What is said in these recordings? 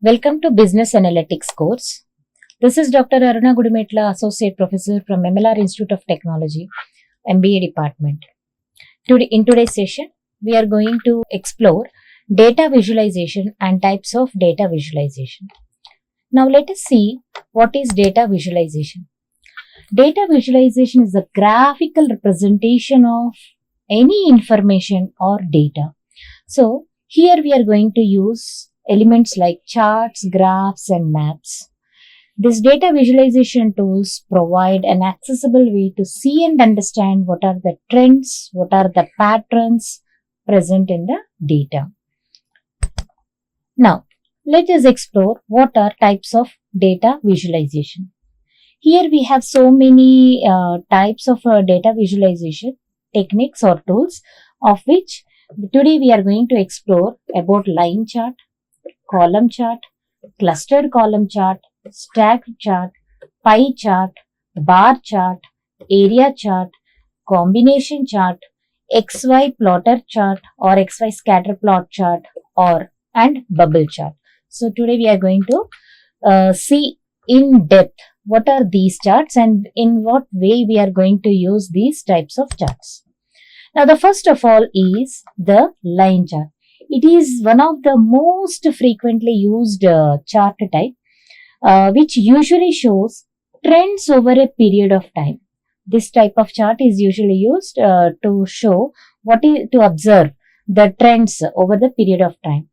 Welcome to Business Analytics course. This is Dr. Aruna, Associate Professor from MLR Institute of Technology, MBA Department. In today's session, we are going to explore data visualization and types of data visualization. Now let us see what is data visualization. Data visualization is a graphical representation of any information or data. So here we are going to use elements like charts, graphs, and maps. These data visualization tools provide an accessible way to see and understand what are the trends, what are the patterns present in the data. Now, let us explore what are types of data visualization. Here we have so many types of data visualization techniques or tools, of which today we are going to explore about line chart, column chart, clustered column chart, stacked chart, pie chart, bar chart, area chart, combination chart, XY plotter chart or XY scatter plot chart and bubble chart. So today we are going to see in depth what are these charts and in what way we are going to use these types of charts. Now the first of all is the line chart. It is one of the most frequently used chart type, which usually shows trends over a period of time. This type of chart is usually used to show to observe the trends over the period of time.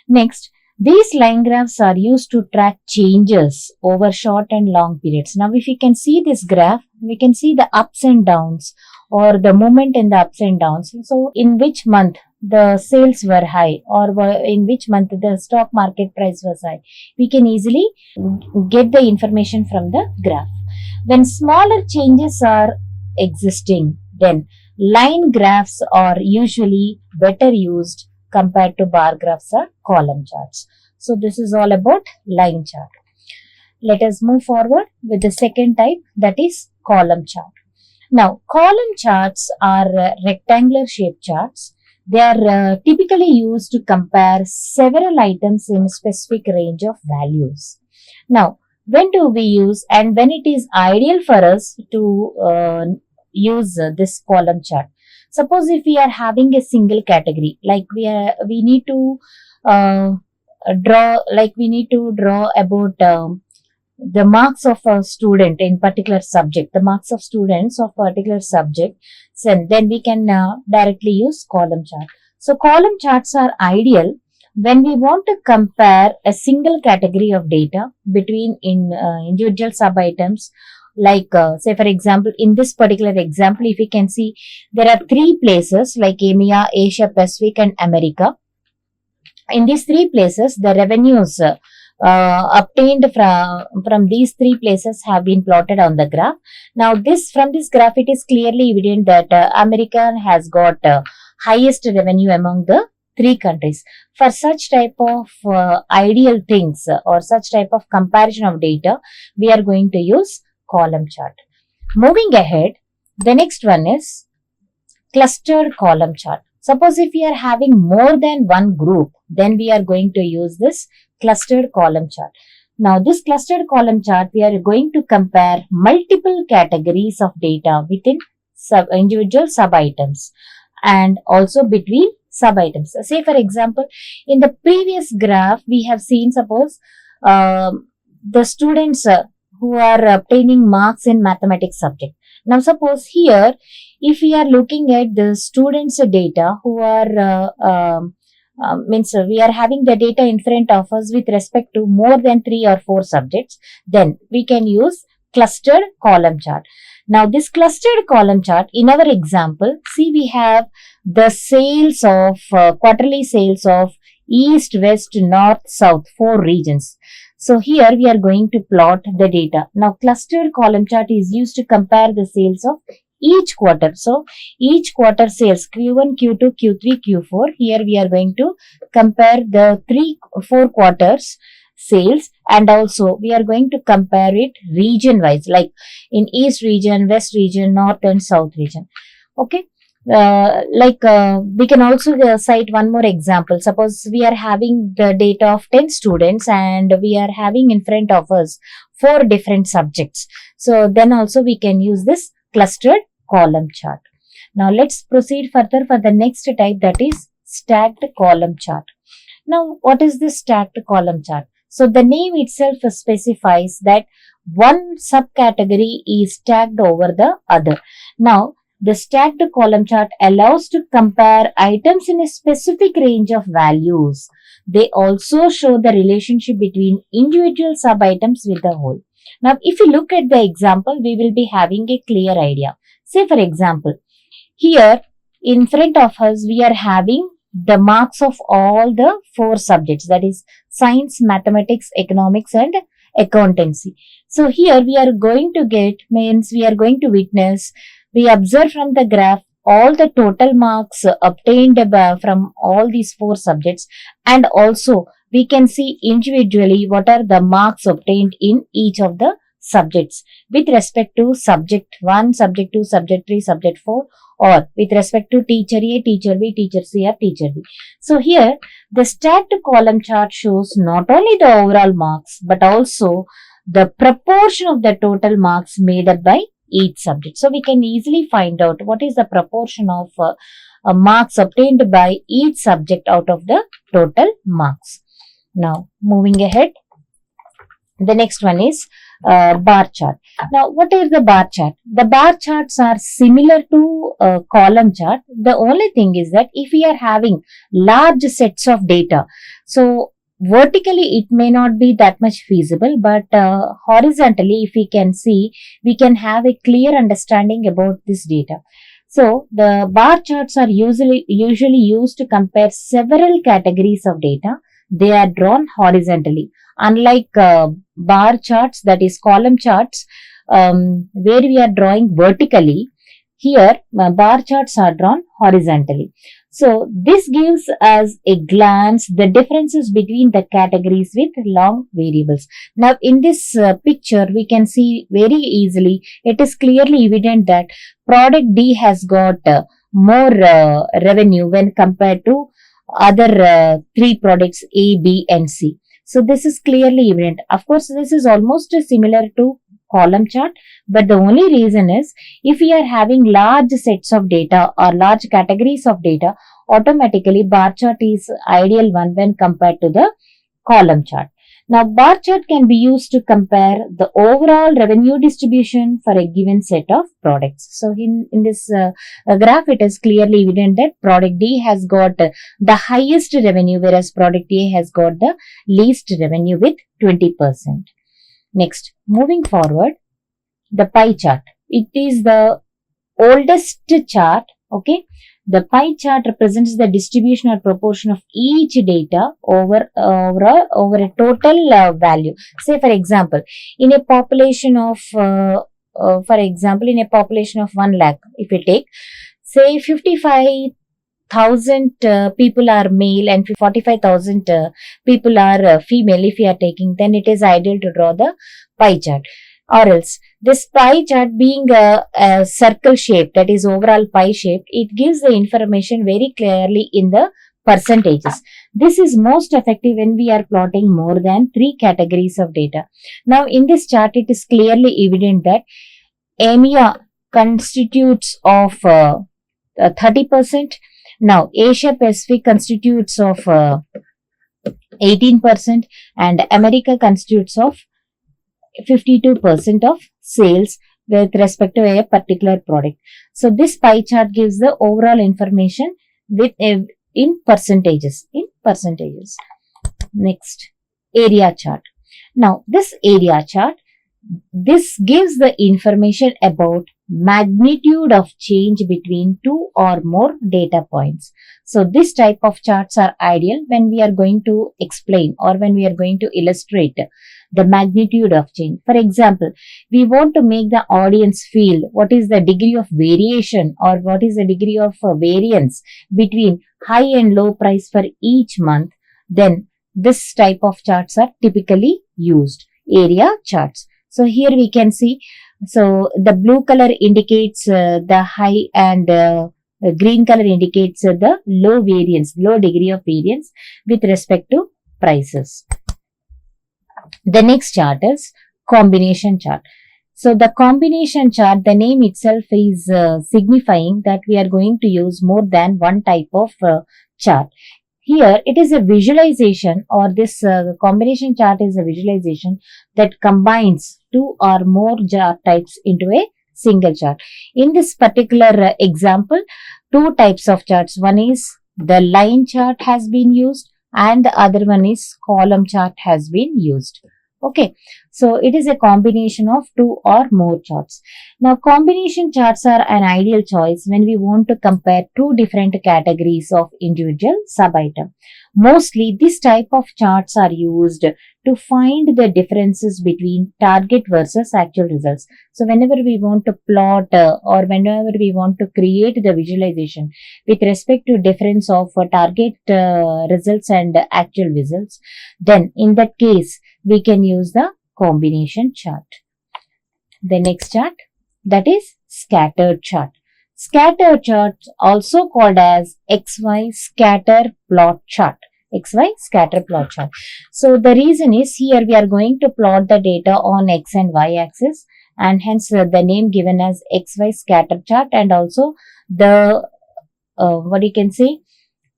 Next, these line graphs are used to track changes over short and long periods. Now, if you can see this graph, we can see the ups and downs or the movement in the ups and downs. So, in which month the sales were high or in which month the stock market price was high, we can easily get the information from the graph. When smaller changes are existing, then line graphs are usually better used compared to bar graphs or column charts. So this is all about line chart. Let us move forward with the second type, that is column chart. Now column charts are rectangular shaped charts. They are typically used to compare several items in a specific range of values. Now when do we use and when it is ideal for us to use this column chart? Suppose if we are having a single category, like we need to draw about the marks of a student in particular subject, the marks of students of particular subject, so then we can directly use column chart. So column charts are ideal when we want to compare a single category of data between individual sub-items. Like say for example, in this particular example, if you can see, there are three places like EMEA, Asia Pacific and America. In these three places, the revenues obtained from these three places have been plotted on the graph. Now from this graph, it is clearly evident that America has got highest revenue among the three countries. For such type of ideal things or such type of comparison of data, we are going to use column chart. Moving ahead, the next one is clustered column chart. Suppose if we are having more than one group, then we are going to use this clustered column chart. Now this clustered column chart, we are going to compare multiple categories of data within individual sub-items and also between sub-items. Say for example, in the previous graph, we have seen, suppose the students who are obtaining marks in mathematics subject. Now suppose here, if we are looking at the students data who are we are having the data in front of us with respect to more than 3 or 4 subjects, then we can use clustered column chart. Now this clustered column chart, in our example, see we have the sales of quarterly sales of East, West, North, South, 4 regions. So here we are going to plot the data. Now clustered column chart is used to compare the sales of each quarter. So each quarter sales Q1, Q2, Q3, Q4. Here we are going to compare the 4 quarters sales, and also we are going to compare it region wise, like in East region, West region, North and South region. Okay. We can also cite one more example. Suppose we are having the data of 10 students and we are having in front of us 4 different subjects. So then also we can use this clustered column chart. Now let's proceed further for the next type, that is stacked column chart. Now what is this stacked column chart? So the name itself specifies that one subcategory is stacked over the other. Now the stacked column chart allows to compare items in a specific range of values. They also show the relationship between individual sub-items with the whole. Now, if you look at the example, we will be having a clear idea. Say, for example, here in front of us, we are having the marks of all the 4 subjects, that is science, mathematics, economics, and accountancy. So here we are going to witness, we observe from the graph all the total marks obtained from all these 4 subjects, and also we can see individually what are the marks obtained in each of the subjects with respect to subject 1, subject 2, subject 3, subject 4, or with respect to teacher A, teacher B, teacher C, or teacher D. So here the stacked column chart shows not only the overall marks but also the proportion of the total marks made up by each subject. So we can easily find out what is the proportion of marks obtained by each subject out of the total marks. Now moving ahead, the next one is bar chart. Now what is the bar chart? The bar charts are similar to column chart. The only thing is that if we are having large sets of data, so vertically it may not be that much feasible, but horizontally if we can see, we can have a clear understanding about this data. So the bar charts are usually used to compare several categories of data. They are drawn horizontally, unlike bar charts, that is column charts, where we are drawing vertically. Here bar charts are drawn horizontally. So this gives us a glance the differences between the categories with long variables. Now in this picture we can see very easily, it is clearly evident that product D has got more revenue when compared to other 3 products A, B and C. So this is clearly evident. Of course this is almost similar to column chart, but the only reason is if we are having large sets of data or large categories of data, automatically bar chart is ideal one when compared to the column chart. Now bar chart can be used to compare the overall revenue distribution for a given set of products. So in this graph it is clearly evident that product D has got the highest revenue, whereas product A has got the least revenue with 20%. Next, moving forward, the pie chart. It is the oldest chart. Okay, the pie chart represents the distribution or proportion of each data over a total value. Say for example, in a population of 1 lakh, if we take, say 55,000 people are male and 45,000 people are female, if we are taking, then it is ideal to draw the pie chart. Or else this pie chart being a circle shape, that is overall pie shape, it gives the information very clearly in the percentages. This is most effective when we are plotting more than 3 categories of data. Now in this chart it is clearly evident that EMEA constitutes of 30%. Now Asia Pacific constitutes of 18% and America constitutes of 52% of sales with respect to a particular product. So this pie chart gives the overall information with in percentages. Next, area chart. Now this area chart, this gives the information about magnitude of change between 2 or more data points. So this type of charts are ideal when we are going to explain or when we are going to illustrate the magnitude of change. For example, we want to make the audience feel what is the degree of variation or what is the degree of variance between high and low price for each month. Then this type of charts are typically used, area charts. So here we can see, so the blue color indicates the high and green color indicates the low variance, low degree of variance with respect to prices. The next chart is combination chart. So the combination chart, the name itself is signifying that we are going to use more than one type of chart. Here it is a visualization, or this combination chart is a visualization that combines two or more chart types into a single chart. In this particular example, two types of charts. One is the line chart has been used and the other one is column chart has been used. Okay, so it is a combination of two or more charts. Now, combination charts are an ideal choice when we want to compare two different categories of individual sub-item. Mostly, this type of charts are used to find the differences between target versus actual results. So, whenever we want to plot or whenever we want to create the visualization with respect to difference of target results and actual results, then in that case, we can use the combination chart. The next chart, that is scattered chart. Scattered chart, also called as XY scatter plot chart. XY scatter plot chart. So the reason is, here we are going to plot the data on X and Y axis, and hence the name given as XY scatter chart, and also the what you can say,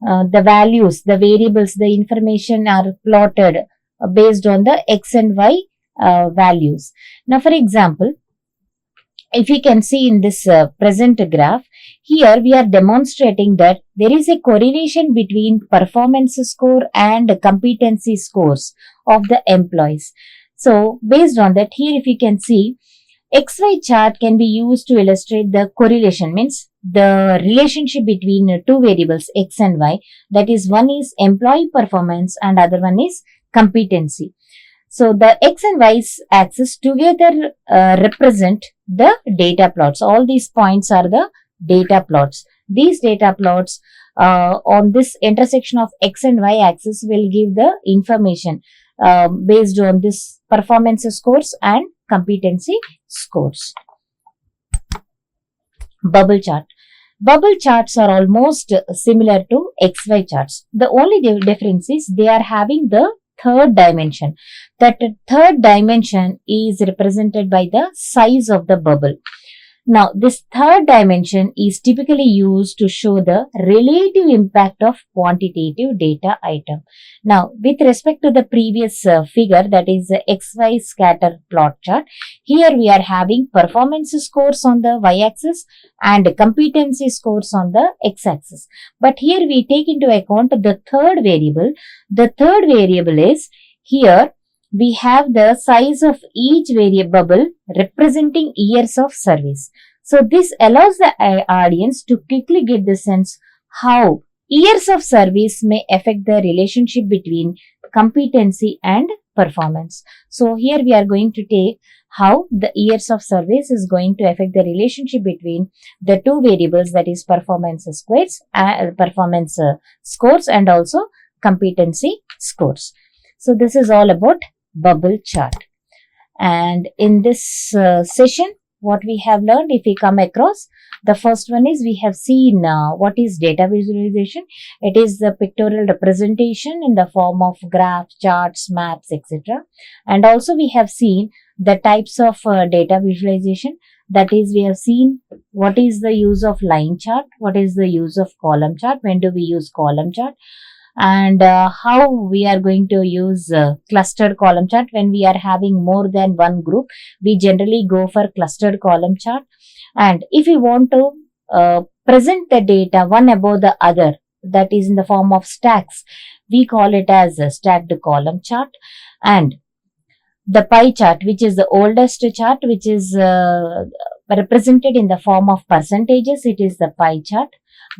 the values, the variables, the information are plotted based on the X and Y values. Now, for example, if you can see in this present graph, here we are demonstrating that there is a correlation between performance score and competency scores of the employees. So, based on that, here if you can see, XY chart can be used to illustrate the correlation, means the relationship between two variables X and Y. That is, one is employee performance and other one is competency. So the X and Y axis together represent the data plots. All these points are the data plots. These data plots on this intersection of X and Y axis will give the information based on this performance scores and competency scores. Bubble chart. Bubble charts are almost similar to XY charts. The only difference is they are having the third dimension. That third dimension is represented by the size of the bubble. Now, this third dimension is typically used to show the relative impact of quantitative data item. Now, with respect to the previous figure, that is the XY scatter plot chart, here we are having performance scores on the Y-axis and competency scores on the X-axis. But here we take into account the third variable. The third variable is, here we have the size of each variable representing years of service. So this allows the audience to quickly get the sense how years of service may affect the relationship between competency and performance. So here we are going to take how the years of service is going to affect the relationship between the two variables, that is performance scores and also competency scores. So this is all about bubble chart. And in this session, what we have learned, if we come across, the first one is, we have seen what is data visualization. It is the pictorial representation in the form of graphs, charts, maps, etc. And also we have seen the types of data visualization. That is, we have seen what is the use of line chart, what is the use of column chart, when do we use column chart, and how we are going to use clustered column chart. When we are having more than one group, we generally go for clustered column chart. And if we want to present the data one above the other, that is in the form of stacks, we call it as a stacked column chart. And the pie chart, which is the oldest chart, which is represented in the form of percentages, it is the pie chart.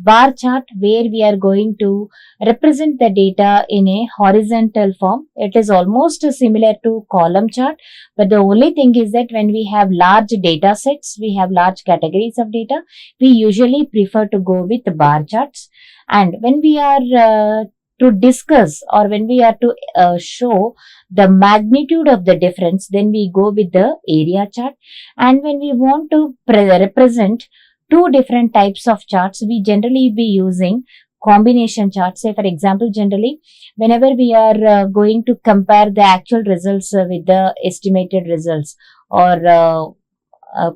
Bar chart, where we are going to represent the data in a horizontal form. It is almost similar to column chart, but the only thing is that when we have large data sets, we have large categories of data, we usually prefer to go with bar charts. And when we are to discuss, or when we are to show the magnitude of the difference, then we go with the area chart. And when we want to represent two different types of charts. We generally be using combination charts. Say for example, generally whenever we are going to compare the actual results with the estimated results, or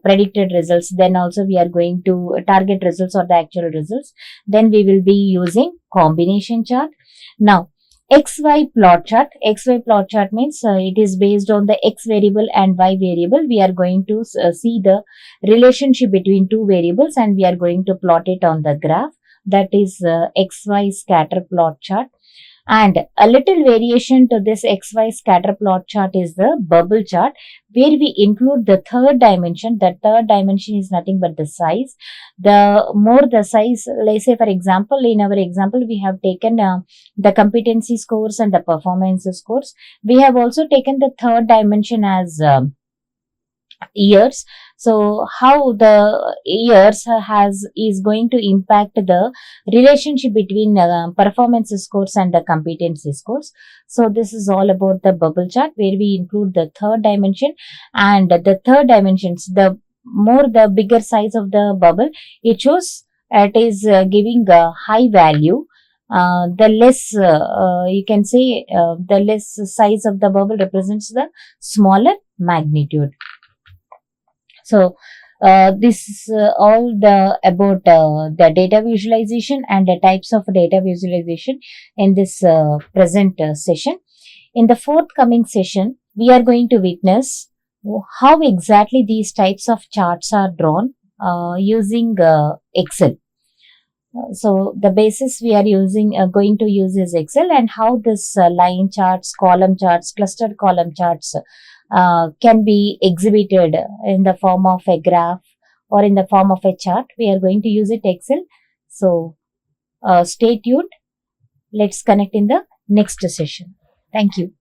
predicted results, then also we are going to target results or the actual results, then we will be using combination chart. Now XY plot chart. XY plot chart means it is based on the X variable and Y variable. We are going to see the relationship between two variables and we are going to plot it on the graph. That is XY scatter plot chart. And a little variation to this XY scatter plot chart is the bubble chart, where we include the third dimension. The third dimension is nothing but the size. The more the size, let's say for example, in our example, we have taken the competency scores and the performance scores. We have also taken the third dimension as years. So how the years is going to impact the relationship between performance scores and the competency scores. So this is all about the bubble chart, where we include the third dimension. And the third dimensions, the more the bigger size of the bubble, it shows it is giving a high value. The less you can say the less size of the bubble represents the smaller magnitude. So this is all about the data visualization and the types of data visualization in this present session. In the forthcoming session, we are going to witness how exactly these types of charts are drawn using Excel. So the basis we are going to use is Excel, and how this line charts, column charts, clustered column charts can be exhibited in the form of a graph or in the form of a chart. We are going to use it Excel. So stay tuned. Let's connect in the next session. Thank you.